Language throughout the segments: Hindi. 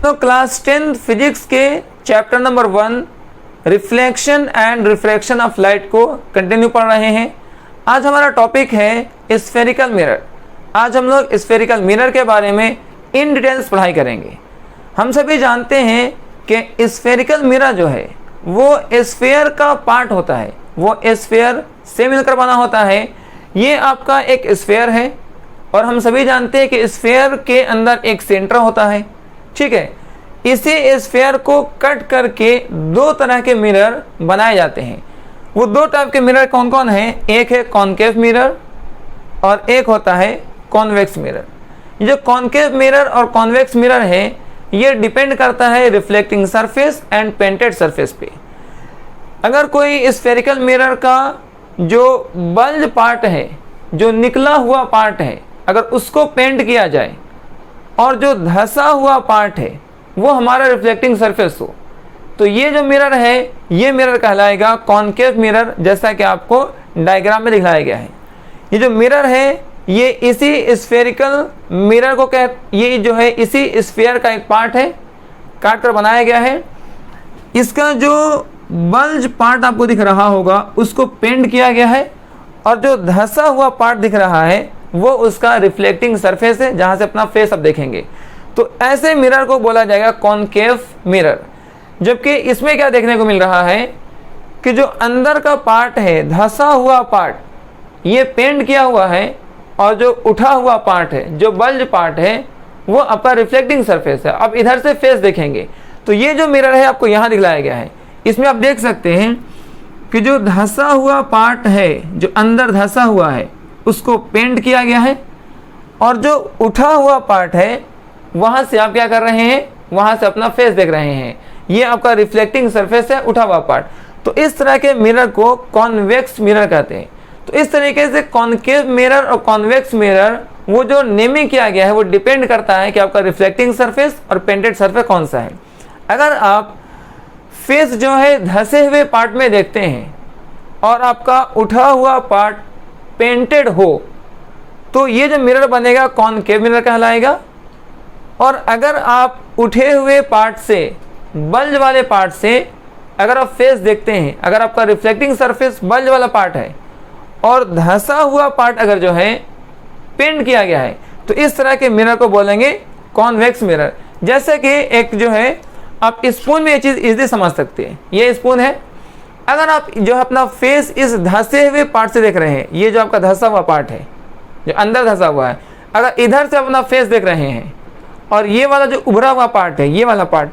तो क्लास 10 फिजिक्स के chapter number 1 reflection and refraction of light को कंटिन्यू पढ़ रहे हैं। आज हमारा टॉपिक है स्फेरिकल मिरर। आज हम लोग स्फेरिकल मिरर के बारे में इन डिटेल्स पढ़ाई करेंगे। हम सभी जानते हैं कि स्फेरिकल मिरर जो है वो स्फेयर का पार्ट होता है, वो स्फेयर से मिलकर बना होता है। ये आपका एक स्फेयर है और हम सभी जानते हैं कि स्फेयर के अंदर एक सेंटर होता है, ठीक है। इसी स्फेयर को कट करके दो तरह के मिरर बनाए जाते हैं। वो दो टाइप के मिरर कौन कौन हैं? एक है कॉनकेव मिरर और एक होता है कॉन्वेक्स मिरर। ये जो कॉनकेव मिरर और कॉन्वेक्स मिरर है ये डिपेंड करता है reflecting surface and painted surface पे। अगर कोई स्फेरिकल मिरर का जो बल्ज पार्ट है, जो निकला हुआ पार्ट है, अगर उसको पेंट किया जाए और जो धंसा हुआ पार्ट है वो हमारा रिफ्लेक्टिंग सरफेस हो, तो ये जो मिरर है ये मिरर कहलाएगा कॉनकेव मिरर, जैसा कि आपको डायग्राम में दिखाया गया है। ये जो मिरर है ये इसी स्फेरिकल मिरर को ये जो है इसी स्फेयर का एक पार्ट है, काट कर बनाया गया है। इसका जो बल्ज पार्ट आपको दिख रहा होगा उसको पेंट किया गया है और जो धंसा हुआ पार्ट दिख रहा है वो उसका रिफ्लेक्टिंग सरफेस है, जहाँ से अपना फेस आप देखेंगे। तो ऐसे मिरर को बोला जाएगा कॉनकेव मिरर। जबकि इसमें क्या देखने को मिल रहा है कि जो अंदर का पार्ट है, धंसा हुआ पार्ट, ये पेंट किया हुआ है और जो उठा हुआ पार्ट है, जो बल्ज पार्ट है, वो आपका रिफ्लेक्टिंग सरफेस है। अब इधर से फेस देखेंगे तो ये जो मिरर है आपको यहाँ दिखलाया गया है। इसमें आप देख सकते हैं कि जो धंसा हुआ पार्ट है, जो अंदर धंसा हुआ है, उसको पेंट किया गया है और जो उठा हुआ पार्ट है वहाँ से आप क्या कर रहे हैं, वहाँ से अपना फेस देख रहे हैं। ये आपका रिफ्लेक्टिंग सरफेस है, उठा हुआ पार्ट। तो इस तरह के मिरर को कॉन्वेक्स मिरर कहते हैं। तो इस तरीके से कॉनकेव मिरर और कॉन्वेक्स मिरर वो जो नेमिंग किया गया है वो डिपेंड करता है कि आपका रिफ्लेक्टिंग सरफेस और पेंटेड सरफेस कौन सा है। अगर आप फेस जो है धंसे हुए पार्ट में देखते हैं और आपका उठा हुआ पार्ट पेंटेड हो तो ये जो मिरर बनेगा कॉनकेव मिरर कहलाएगा। और अगर आप उठे हुए पार्ट से, बल्ज वाले पार्ट से अगर आप फेस देखते हैं, अगर आपका रिफ्लेक्टिंग सरफेस बल्ज वाला पार्ट है और धंसा हुआ पार्ट अगर जो है पेंट किया गया है, तो इस तरह के मिरर को बोलेंगे कॉन्वेक्स मिरर। जैसे कि एक जो है आप स्पून में ये चीज़ इजीली समझ सकते हैं। ये स्पून है, अगर आप जो है अपना फेस इस धंसे हुए पार्ट से देख रहे हैं, ये जो आपका धंसा हुआ पार्ट है, जो अंदर धंसा हुआ है, अगर इधर से अपना फेस देख रहे हैं और ये वाला जो उभरा हुआ पार्ट है, ये वाला पार्ट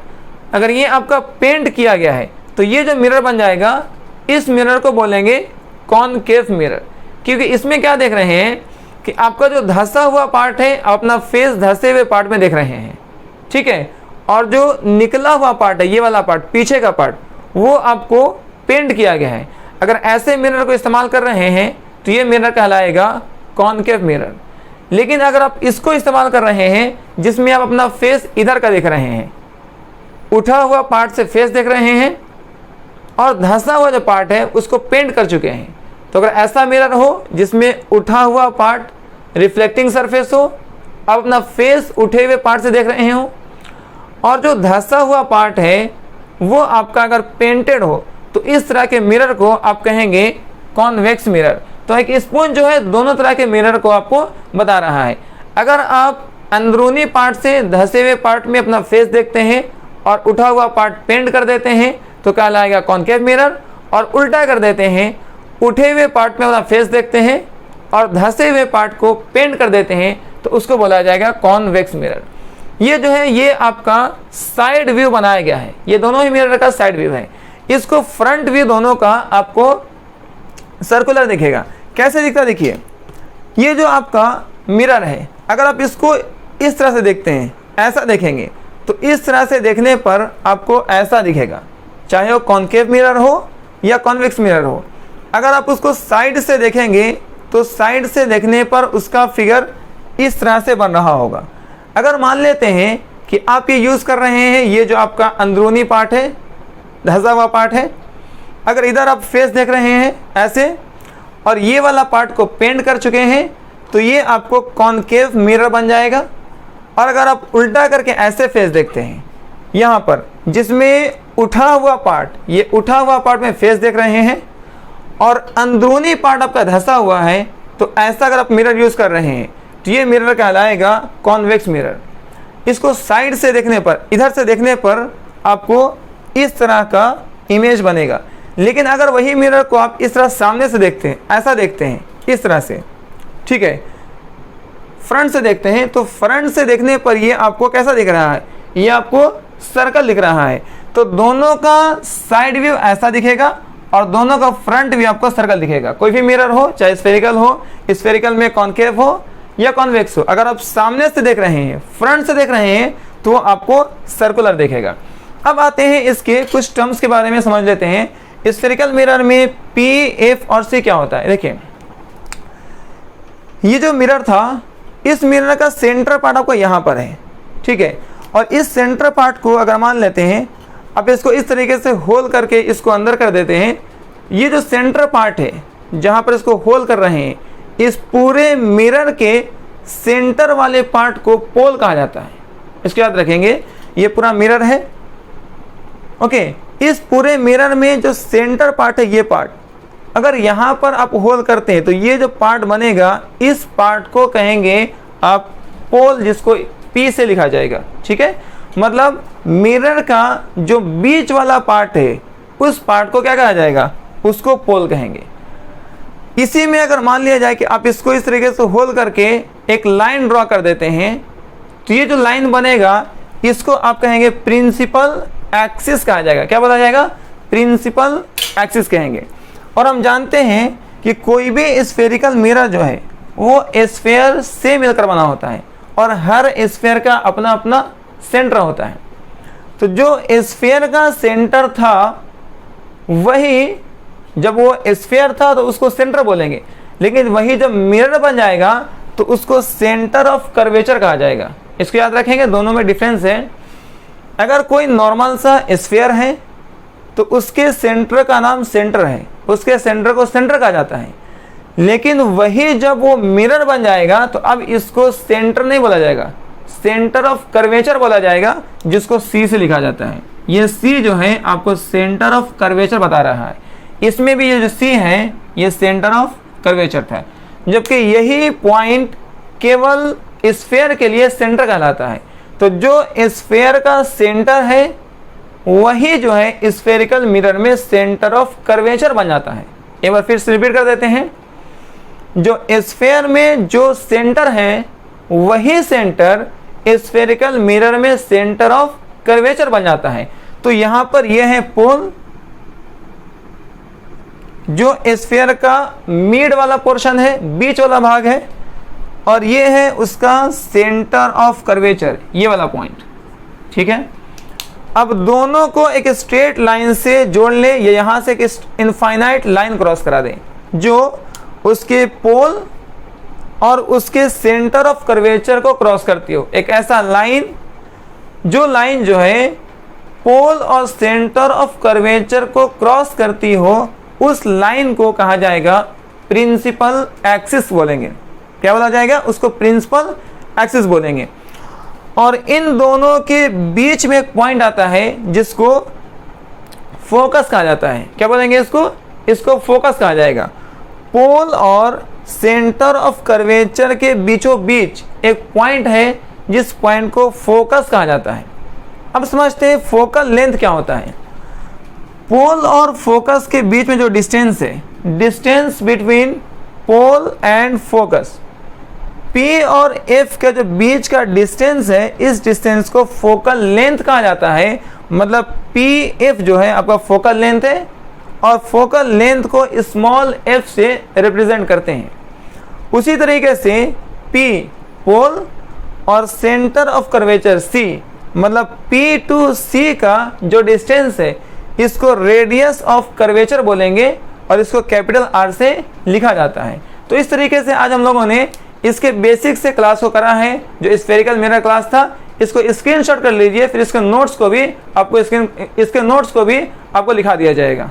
अगर ये आपका पेंट किया गया है, तो ये जो मिरर बन जाएगा, इस मिरर को बोलेंगे कॉनकेव मिरर। क्योंकि इसमें क्या देख रहे हैं कि आपका जो धंसा हुआ पार्ट है आप अपना फेस धंसे हुए पार्ट में देख रहे हैं, ठीक है। और जो निकला हुआ पार्ट है, ये वाला पार्ट, पीछे का पार्ट, वो आपको पेंट किया गया है। अगर ऐसे मिरर को इस्तेमाल कर रहे हैं तो ये मिरर कहलाएगा कॉनकेव मिरर। लेकिन अगर आप इसको इस्तेमाल कर रहे हैं जिसमें आप अपना फेस इधर का देख रहे हैं, उठा हुआ पार्ट से फेस देख रहे हैं और धंसा हुआ जो पार्ट है उसको पेंट कर चुके हैं, तो अगर ऐसा मिरर हो जिसमें उठा हुआ पार्ट रिफ्लेक्टिंग सरफेस हो, आप अपना फेस उठे हुए पार्ट से देख रहे हो और जो धंसा हुआ पार्ट है वो आपका अगर पेंटेड हो, तो इस तरह के मिरर को आप कहेंगे कॉन्वेक्स मिरर। तो एक स्पून जो है दोनों तरह के मिरर को आपको बता रहा है। अगर आप अंदरूनी पार्ट से धंसे हुए पार्ट में अपना फेस देखते हैं और उठा हुआ पार्ट पेंट कर देते हैं तो कहलाएगा कॉनकेव मिरर, और उल्टा कर देते हैं, उठे हुए पार्ट में अपना फेस देखते हैं और धंसे हुए पार्ट को पेंट कर देते हैं तो उसको बोला जाएगा कॉन्वेक्स मिरर। ये जो है ये आपका साइड व्यू बनाया गया है, ये दोनों ही मिरर का साइड व्यू है। इसको फ्रंट व्यू दोनों का आपको सर्कुलर दिखेगा। कैसे दिखता देखिए, ये जो आपका मिरर है अगर आप इसको इस तरह से देखते हैं, ऐसा देखेंगे, तो इस तरह से देखने पर आपको ऐसा दिखेगा, चाहे वो कॉनकेव मिरर हो या कॉन्वेक्स मिरर हो। अगर आप उसको साइड से देखेंगे तो साइड से देखने पर उसका फिगर इस तरह से बन रहा होगा। अगर मान लेते हैं कि आप ये यूज़ कर रहे हैं, ये जो आपका अंदरूनी पार्ट है, धंसा हुआ पार्ट है, अगर इधर आप फेस देख रहे हैं ऐसे और ये वाला पार्ट को पेंट कर चुके हैं तो ये आपको कॉनकेव मिरर बन जाएगा। और अगर आप उल्टा करके ऐसे फेस देखते हैं, यहाँ पर जिसमें उठा हुआ पार्ट, ये उठा हुआ पार्ट में फेस देख रहे हैं और अंदरूनी पार्ट आपका धंसा हुआ है, तो ऐसा अगर आप मिरर यूज़ कर रहे हैं तो ये मिरर कहलाएगा कॉन्वेक्स मिरर। इसको साइड से देखने पर, इधर से देखने पर आपको इस तरह का इमेज बनेगा। लेकिन अगर वही मिरर को आप इस तरह सामने से देखते हैं, ऐसा देखते हैं इस तरह से, ठीक है, फ्रंट से देखते हैं, तो फ्रंट से देखने पर ये आपको कैसा दिख रहा है, ये आपको सर्कल दिख रहा है। तो दोनों का साइड व्यू ऐसा दिखेगा और दोनों का फ्रंट व्यू आपको सर्कल दिखेगा। कोई भी मिरर हो, चाहे स्फेरिकल हो, स्फेरिकल में कॉनकेव हो या कॉन्वेक्स हो, अगर आप सामने से देख रहे हैं, फ्रंट से देख रहे हैं, तो आपको सर्कुलर दिखेगा। अब आते हैं इसके कुछ टर्म्स के बारे में समझ लेते हैं। स्फेरिकल मिरर में P, F और C क्या होता है। देखिए, ये जो मिरर था, इस मिरर का सेंटर पार्ट आपको यहाँ पर है, ठीक है, और इस सेंटर पार्ट को अगर मान लेते हैं, अब इसको इस तरीके से होल करके इसको अंदर कर देते हैं। ये जो सेंटर पार्ट है जहाँ पर इसको होल कर रहे हैं, इस पूरे मिरर के सेंटर वाले पार्ट को पोल कहा जाता है। इसको याद रखेंगे, ये पूरा मिरर है, ओके, इस पूरे मिरर में जो सेंटर पार्ट है, ये पार्ट अगर यहाँ पर आप होल करते हैं तो ये जो पार्ट बनेगा, इस पार्ट को कहेंगे आप पोल, जिसको P से लिखा जाएगा, ठीक है। मतलब मिरर का जो बीच वाला पार्ट है, उस पार्ट को क्या कहा जाएगा, उसको पोल कहेंगे। इसी में अगर मान लिया जाए कि आप इसको इस तरीके से होल करके एक लाइन ड्रॉ कर देते हैं, तो ये जो लाइन बनेगा, इसको आप कहेंगे प्रिंसिपल एक्सिस कहा जाएगा। क्या बोला जाएगा, प्रिंसिपल एक्सिस कहेंगे। और हम जानते हैं कि कोई भी स्फेरिकल मिरर जो है वो स्फेयर से मिलकर बना होता है और हर स्फेयर का अपना अपना सेंटर होता है। तो जो स्फेयर का सेंटर था, वही जब वो स्फेयर था तो उसको सेंटर बोलेंगे, लेकिन वही जब मिरर बन जाएगा तो उसको सेंटर ऑफ कर्वेचर कहा जाएगा। इसको याद रखेंगे, दोनों में डिफरेंस है। अगर कोई नॉर्मल सा स्फेयर है तो उसके सेंटर का नाम सेंटर है, उसके सेंटर को सेंटर कहा जाता है। लेकिन वही जब वो मिरर बन जाएगा तो अब इसको सेंटर नहीं बोला जाएगा, सेंटर ऑफ कर्वेचर बोला जाएगा, जिसको C से लिखा जाता है। ये C जो है आपको सेंटर ऑफ कर्वेचर बता रहा है। इसमें भी ये जो C है, ये सेंटर ऑफ कर्वेचर था, जबकि यही पॉइंट केवल स्फेयर के लिए सेंटर कहलाता है। तो जो स्फेयर का सेंटर है, वही जो है स्फेरिकल मिरर में सेंटर ऑफ कर्वेचर बन जाता है। एक बार फिर से रिपीट कर देते हैं, जो स्फेयर में जो सेंटर है, वही सेंटर स्फेरिकल मिरर में सेंटर ऑफ कर्वेचर बन जाता है। तो यहां पर यह है पोल, जो स्फेयर का मिड वाला पोर्शन है, बीच वाला भाग है, और ये है उसका सेंटर ऑफ कर्वेचर, ये वाला पॉइंट, ठीक है। अब दोनों को एक स्ट्रेट लाइन से जोड़ ले, या यहां से एक इनफाइनाइट लाइन क्रॉस करा दें, जो उसके पोल और उसके सेंटर ऑफ कर्वेचर को क्रॉस करती हो। एक ऐसा लाइन, जो लाइन जो है पोल और सेंटर ऑफ कर्वेचर को क्रॉस करती हो, उस लाइन को कहा जाएगा प्रिंसिपल एक्सिस बोलेंगे। क्या बोला जाएगा, उसको प्रिंसिपल एक्सिस बोलेंगे। और इन दोनों के बीच में एक पॉइंट आता है जिसको फोकस कहा जाता है। क्या बोलेंगे इसको, इसको फोकस कहा जाएगा। पोल और सेंटर ऑफ कर्वेचर के बीचों बीच एक पॉइंट है, जिस पॉइंट को फोकस कहा जाता है। अब समझते हैं फोकल लेंथ क्या होता है। पोल और फोकस के बीच में जो डिस्टेंस है, distance between pole and focus, P और F के जो बीच का डिस्टेंस है, इस डिस्टेंस को फोकल लेंथ कहा जाता है। मतलब PF जो है आपका फोकल लेंथ है, और फोकल लेंथ को स्मॉल f से रिप्रेजेंट करते हैं। उसी तरीके से P पोल और सेंटर ऑफ कर्वेचर C, मतलब P टू C का जो डिस्टेंस है, इसको रेडियस ऑफ कर्वेचर बोलेंगे, और इसको कैपिटल R से लिखा जाता है। तो इस तरीके से आज हम लोगों ने इसके बेसिक से क्लास को करा है। जो स्फेरिकल मिरर क्लास था, इसको स्क्रीनशॉट कर लीजिए, फिर इसके नोट्स को भी आपको लिखा दिया जाएगा।